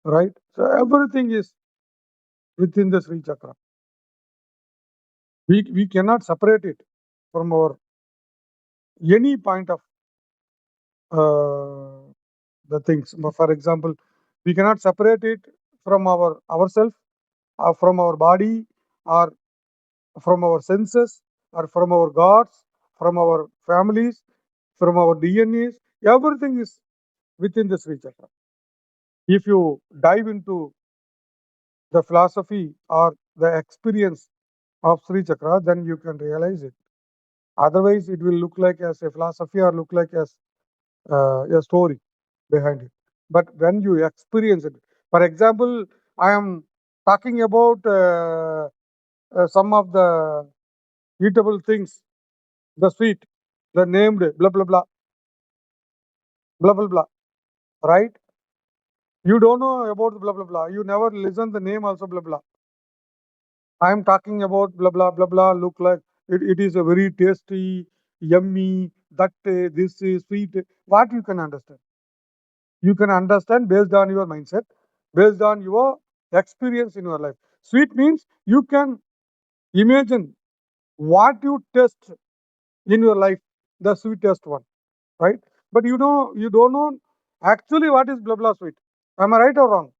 right? So everything is within the Sri Chakra. We cannot separate it from our any point of the things. For example, we cannot separate it from ourselves, or from our body, or from our senses, or from our gods, from our families, from our DNAs. Everything is within the Sri Chakra. If you dive into the philosophy or the experience of Sri Chakra, then you can realize it. Otherwise, it will look like as a philosophy or look like as a story behind it. But when you experience it, for example, I am talking about some of the eatable things, the sweet, the named blah blah blah, blah blah blah, right? You don't know about blah blah blah. You never listen the name also blah blah. I am talking about blah blah blah blah. Look like it is a very tasty, yummy. That this is sweet. What you can understand? You can understand based on your mindset, based on your experience in your life. Sweet means you can imagine what you taste in your life, the sweetest one, right? But you don't know actually what is blah blah sweet. Am I right or wrong?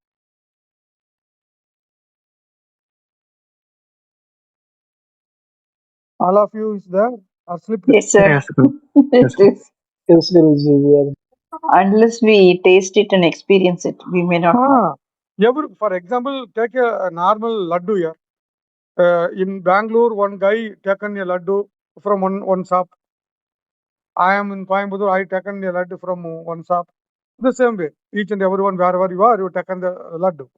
All of you is there or slipped? Yes, sir. Yes, Guru. It Yes, Guru. is. Yes, Guruji, we are. Unless we taste it and experience it, we may not know. For example, take a normal laddu here. In Bangalore, one guy taken a laddu from one shop. I am in Coimbatore, I taken a laddu from one shop. The same way, each and everyone, wherever you are, you taken the laddu.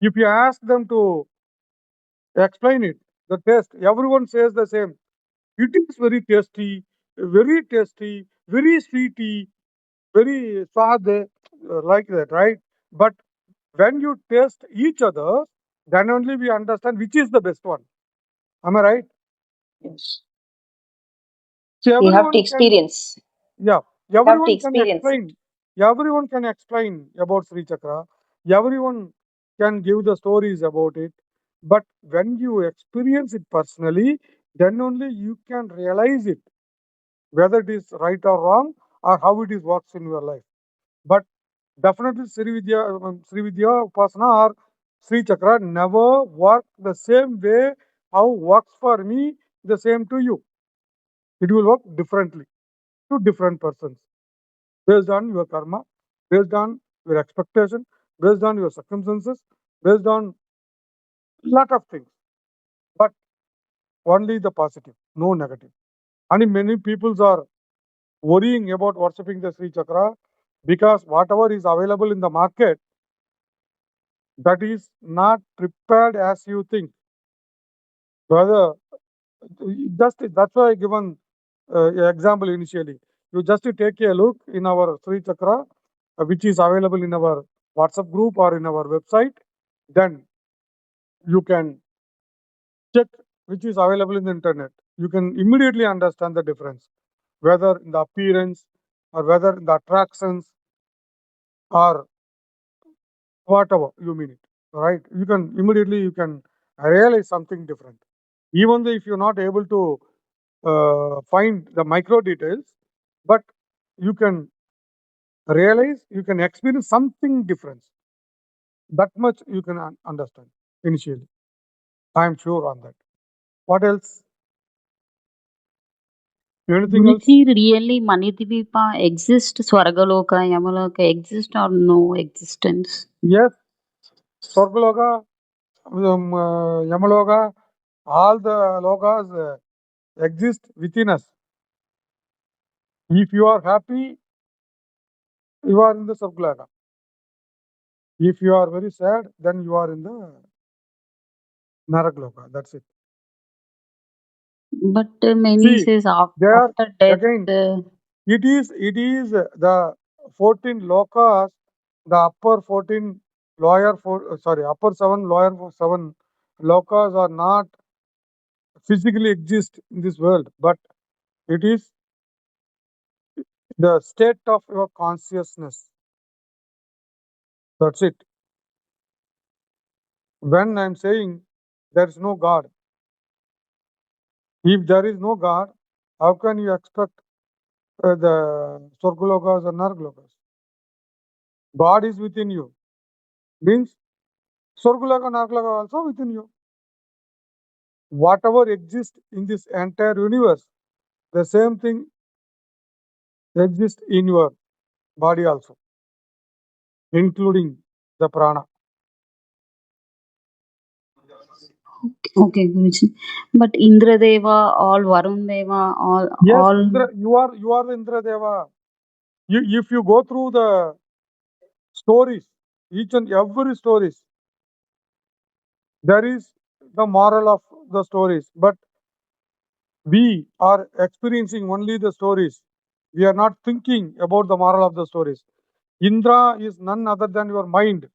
If you ask them to explain it, the taste, everyone says the same. It is very tasty, very sweety. very swad, like that, right? But when you taste each other, then only we understand which is the best one. Am I right? Yes. So You have to everyone can, experience. yeah, You have to everyone can experience it. explain. Everyone can explain about Sri Chakra. Everyone can give the stories about it. But when you experience it personally, then only you can realize it, whether it is right or wrong, or how it is works in your life. But definitely Sri Vidya Upasana or Sri Chakra never work the same way how works for me, the same to you. It will work differently to different persons based on your karma, based on your expectation, based on your circumstances, based on lot of things. But only the positive, no negative. And many peoples are worrying about worshipping the Sri Chakra because whatever is available in the market, that is not prepared as you think. Whether just that's why I given example initially. You just take a look in our Sri Chakra, which is available in our WhatsApp group or in our website. Then you can check which is available in the internet. You can immediately understand the difference, whether in the appearance or whether in the attractions or whatever you mean it. Right? You can immediately you can realize something different. Even though if you're not able to find the micro details, but you can realize, you can experience something different. That much you can understand initially. I am sure on that. What else? Anything else? Guruji, really Manidvipa exist, Swargaloka, Yamaloka exist or no existence? Yes, Swargaloka, Yamaloka, all the lokas exist within us. If you are happy, you are in the Swargaloka. If you are very sad, then you are in the Naragloka. That's it. But many See, says there after death, again, it is the 14 lokas, the upper 14 upper 7 lower 7 lokas are not physically exist in this world, but it is the state of your consciousness. That's it. When I'm saying there is no God, if there is no God, how can you expect the Swargalokas or Nargalokas? God is within you. Means Swargaloka, Nargaloka also within you. Whatever exists in this entire universe, the same thing exists in your body also, including the prana. okay, Guruji. But Indra Deva, all Varun Deva, Yes, all Indra, you are the Indra Deva. If you go through the stories, each and every stories, there is the moral of the stories. But we are experiencing only the stories. We are not thinking about the moral of the stories. Indra is none other than your mind,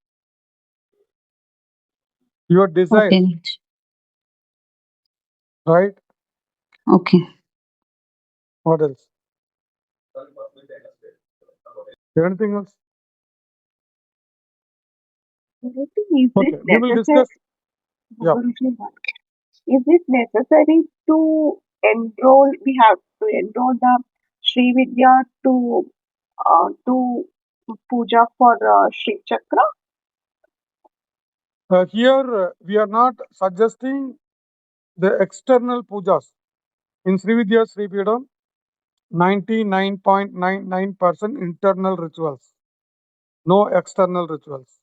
your desires, okay, Guruji. right? Okay. What else? Anything else? Is it Okay, we will necessary? discuss. Yeah. Is it necessary to enroll? We have to enroll the Sri Vidya to do puja for Sri Chakra. Here we are not suggesting the external pujas. In Sri Vidya Sri Peedam, 99.99% internal rituals, no external rituals.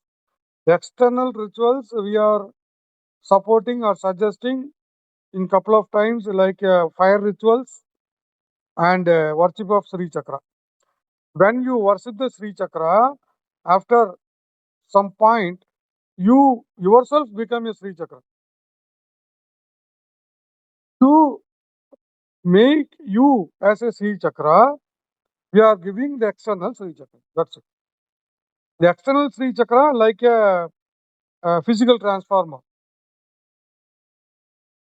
The external rituals we are supporting or suggesting in couple of times, like fire rituals and worship of Sri Chakra. When you worship the Sri Chakra, after some point, you yourself become a Sri Chakra. To make you as a Sri Chakra, We are giving the external Sri Chakra. That's it. The external Sri Chakra like a physical transformer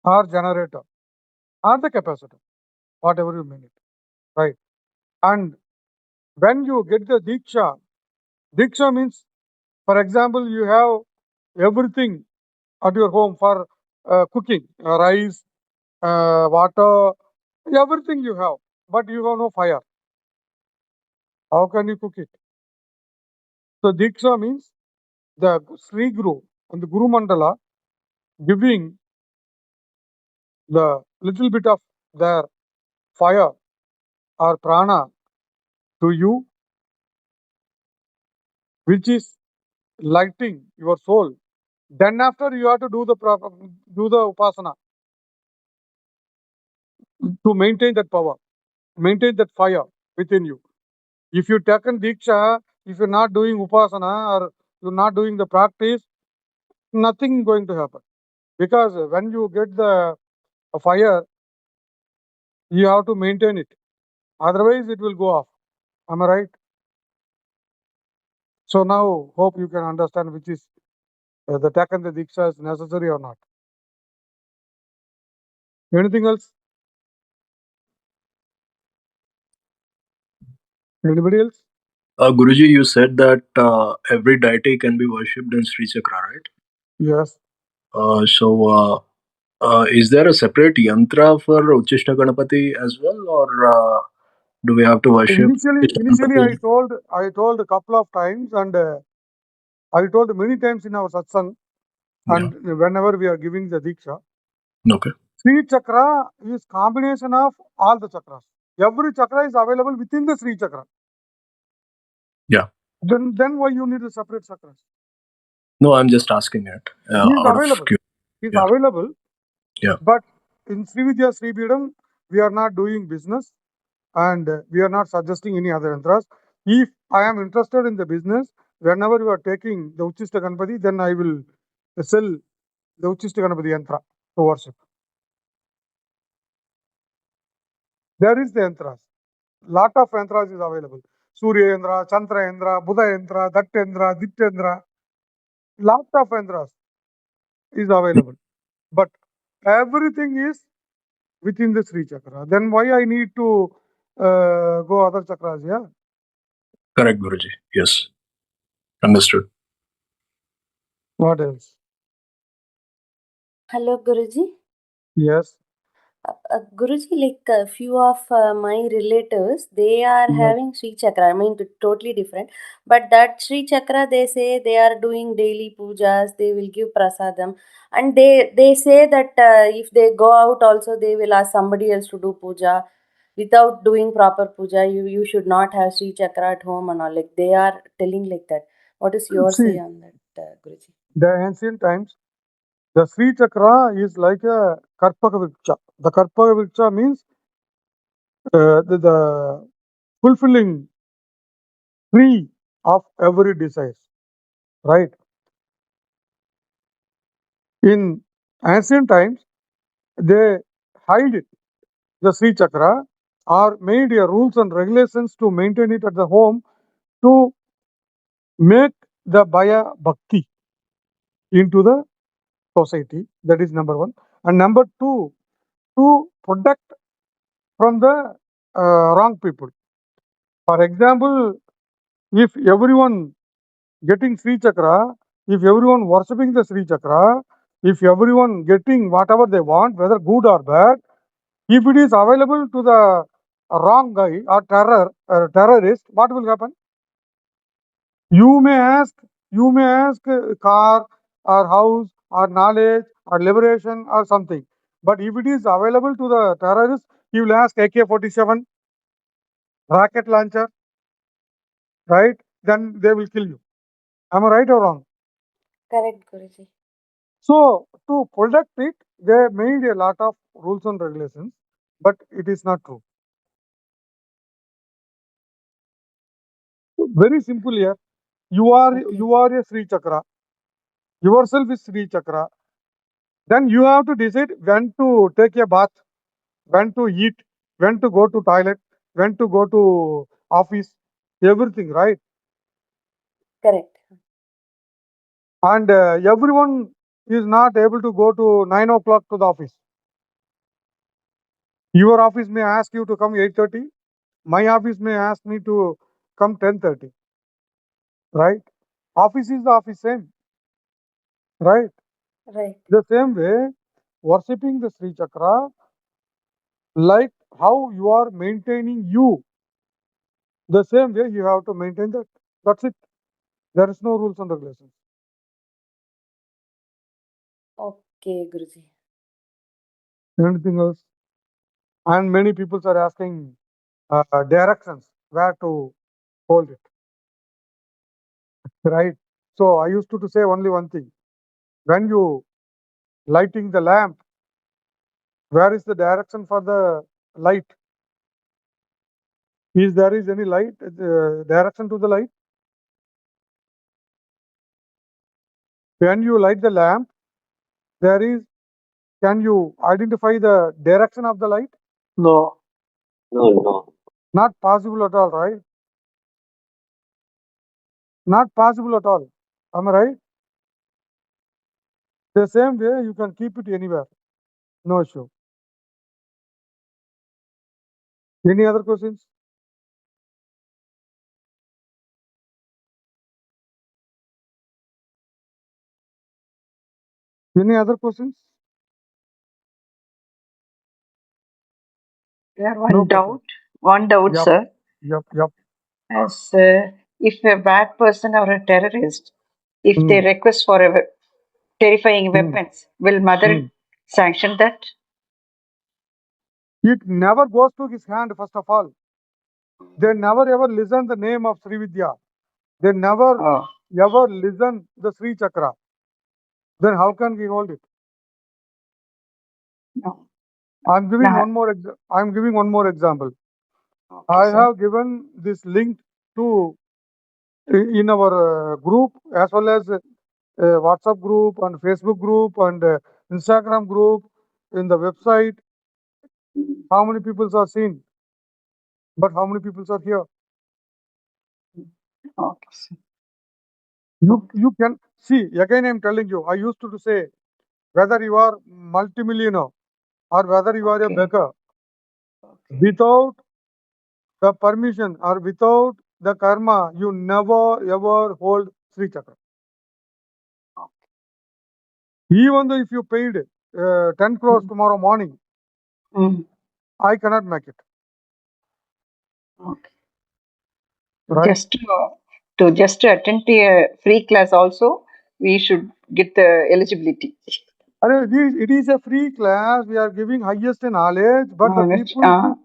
or generator or the capacitor, whatever you mean it, right? And when you get the Diksha means, for example, you have everything at your home for cooking, rice, water, everything you have, but you have no fire. How can you cook it? So Diksha means the Sri Guru and the Guru Mandala giving the little bit of their fire or prana to you, which is lighting your soul. Then after you have to do the upasana to maintain that power, maintain that fire within you. If you taken Diksha, if you're not doing upasana or you're not doing the practice, nothing going to happen. Because when you get the fire, you have to maintain it. Otherwise, it will go off. Am I right? So now, hope you can understand which is the taken the Diksha is necessary or not. Anything else? Anybody else? Guruji, you said that every deity can be worshipped in Sri Chakra, right? Yes. So, is there a separate yantra for Uchishta Ganapati as well, or do we have to worship Uchishta Initially, Ganapati? I told a couple of times, and I told many times in our satsang, Yeah. and whenever we are giving the Diksha, Okay. Sri Chakra is combination of all the chakras. Every chakra is available within the Sri Chakra. Yeah. Then why you need the separate chakras? No, I'm just asking it He is out of available. curiosity. He is Yeah. available. Yeah. But in Sri Vidya, Sri Peedam, we are not doing business and we are not suggesting any other yantras. If I am interested in the business, whenever you are taking the Uchishta Ganapati, then I will sell the Uchishta Ganapati yantra to worship. There is the yantras. Lot of yantras is available. Surya Yandra, Chandra Yandra, Buddha Yandra, Dat Yandra, Dit Yandra. Lot of yantras is available. But everything is within the Sri Chakra. Then why I need to go other chakras? Yeah. Correct, Guruji. Yes. Understood. What else? Hello, Guruji. Yes. Guruji, like a few of my relatives, they are Yes. having Sri Chakra. I mean, totally different. But that Sri Chakra, they say they are doing daily pujas. They will give prasadam, and they say that if they go out, also they will ask somebody else to do puja. Without doing proper puja, you should not have Sri Chakra at home and all. Like they are telling like that. What is your say See, on that, Guruji? the ancient times, the Sri Chakra is like a Karpaka Vriksha. The Karpaka Vriksha means the fulfilling tree of every desire. Right? In ancient times, they hide the Sri Chakra or made rules and regulations to maintain it at the home to make the Bhaya Bhakti into the society. That is number one. And number two, to protect from the wrong people. For example, if everyone getting Sri Chakra, if everyone worshipping the Sri Chakra, if everyone getting whatever they want, whether good or bad, if it is available to the wrong guy or terrorist, what will happen? You may ask car or house or knowledge or liberation or something. But if it is available to the terrorist, he will ask AK-47, rocket launcher, right? Then they will kill you. Am I right or wrong? Correct, Guruji. So to protect it, they made a lot of rules and regulations, but it is not true. Very simple here. You are a Sri Chakra. Yourself is Sri Chakra. Then you have to decide when to take a bath, when to eat, when to go to toilet, when to go to office, everything, right? Correct. And everyone is not able to go to 9 o'clock to the office. Your office may ask you to come 8:30. My office may ask me to come 10:30. Right? Office is the office same. Right? Right. The same way, worshipping the Sri Chakra, like how you are maintaining you, the same way you have to maintain that. That's it. There is no rules and regulations. Okay, Guruji. Anything else? And many people are asking directions where to hold it. Right? So I used to say only one thing. When you lighting the lamp, where is the direction for the light? Is there is any light direction to the light? When you light the lamp, there is. Can you identify the direction of the light? No. No. Not possible at all, right? Not possible at all. Am I right? The same way you can keep it anywhere. No issue. Any other questions? Any other questions? There No one questions. doubt, Yep. sir. Yep. As if a bad person or a terrorist, if they Mm. request for terrifying Mm. weapons, will Mother Mm. sanction that? It never goes to his hand, first of all. They never ever listen the name of Sri Vidya. They never Oh, ever listen the Sri Chakra. Then how can we hold it? no. I'm giving Nah. one more. I'm giving one more example. Okay, I sir. have given this link to in our group as well as WhatsApp group and Facebook group and Instagram group in the website. How many people are seen? But how many people are here? Okay, sir. You can see again. I'm telling you. I used to say whether you are multimillionaire or whether you are a Okay. beggar, Okay. without the permission or without the karma, you never ever hold Sri Chakra. Even though if you paid 10 crores tomorrow morning, Mm. I cannot make it. Okay. Right? Just to attend to a free class also, we should get the eligibility. It is a free class. We are giving highest knowledge, but the Knowledge. people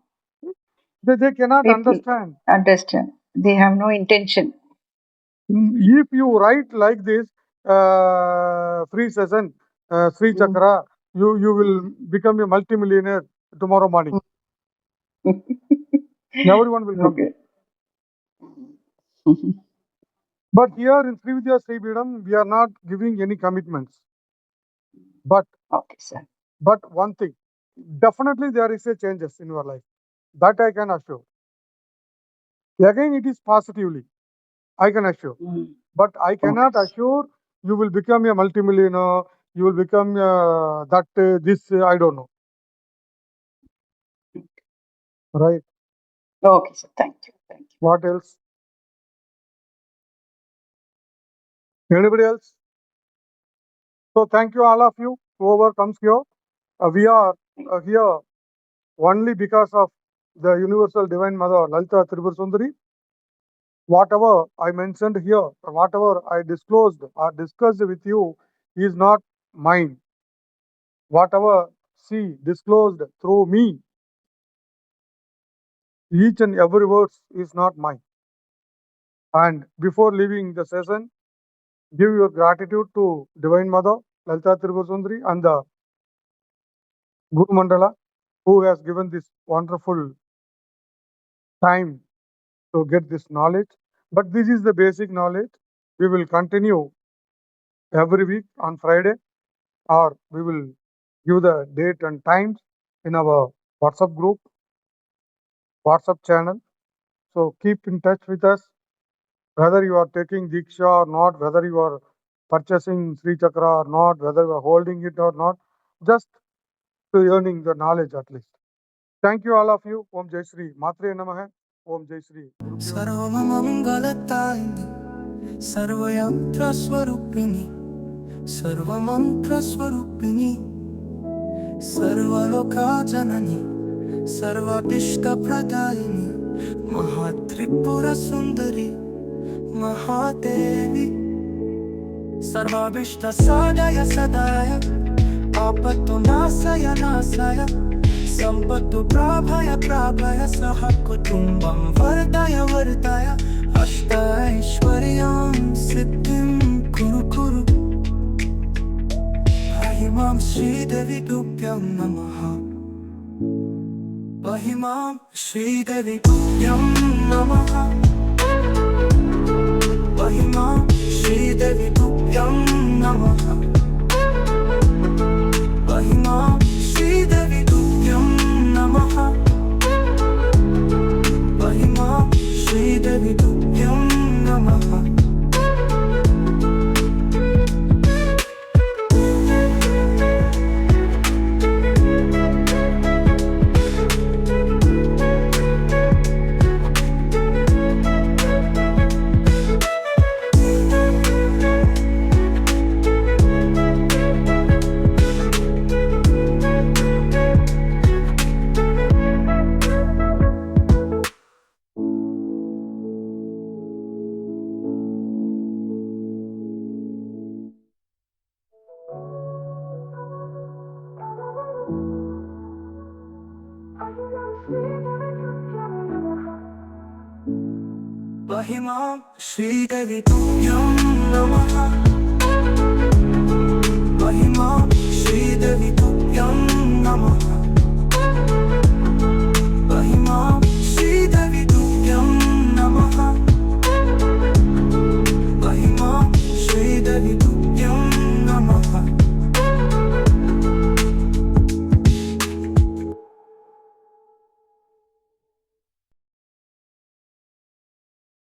they cannot People understand. understand. They have no intention. If you write like this, free session, Sri Mm. Chakra, you will become a multimillionaire tomorrow morning. Everyone will come here. Okay. Mhm. But here in Sri Vidya Sri Peedam, we are not giving any commitments. But Okay, sir. one thing, definitely there is a changes in your life. That I can assure. Again, it is positively. I can assure. Mm. But I cannot Okay. assure you will become a multimillionaire. You will become this. I don't know. Right? Okay, sir. Thank you. Thank you. What else? Anybody else? So thank you all of you. Whoever comes here, we are here only because of the Universal Divine Mother Lalita Tripura Sundari. Whatever I mentioned here, or whatever I disclosed or discussed with you is not mine. Whatever she disclosed through me, each and every word is not mine. And before leaving the session, give your gratitude to Divine Mother Lalita Tripura Sundari and the Guru Mandala who has given this wonderful time to get this knowledge. But this is the basic knowledge. We will continue every week on Friday, or we will give the date and times in our WhatsApp group, WhatsApp channel. So keep in touch with us, whether you are taking Diksha or not, whether you are purchasing Sri Chakra or not, whether you are holding it or not, just to earning the knowledge at least. Thank you all of you. Om Jai Sri. Matre Namaha. Om Jai Sri. सर्वमङ्गलतायिनि सर्वयन्त्रस्वरूपिणि सर्वमन्त्रस्वरूपिणि सर्वलोकजननि सर्वाभीष्टप्रदायिनि महात्रिपुरसुन्दरि Mahadevi सर्वाभीष्टसाधय सदाय आपत्तु नाशय नाशय सम्पत्तु प्राभय प्राभय सह कुटुम्बं वर्धय वर्धय अष्टैश्वर्यं सिद्धिं कुरु कुरु महिमां श्रीदेवी तुभ्यं नमः महिमां श्रीदेवी तुभ्यं नमः महिमां श्रीदेवी तुभ्यं नमः महिमां श्रीदेवी तुभ्यं नमः महिमां श्रीदेवी तुभ्यं नमः महिमां श्रीदेवी तुभ्यं नमः महिमां श्रीदेवी तुभ्यं नमः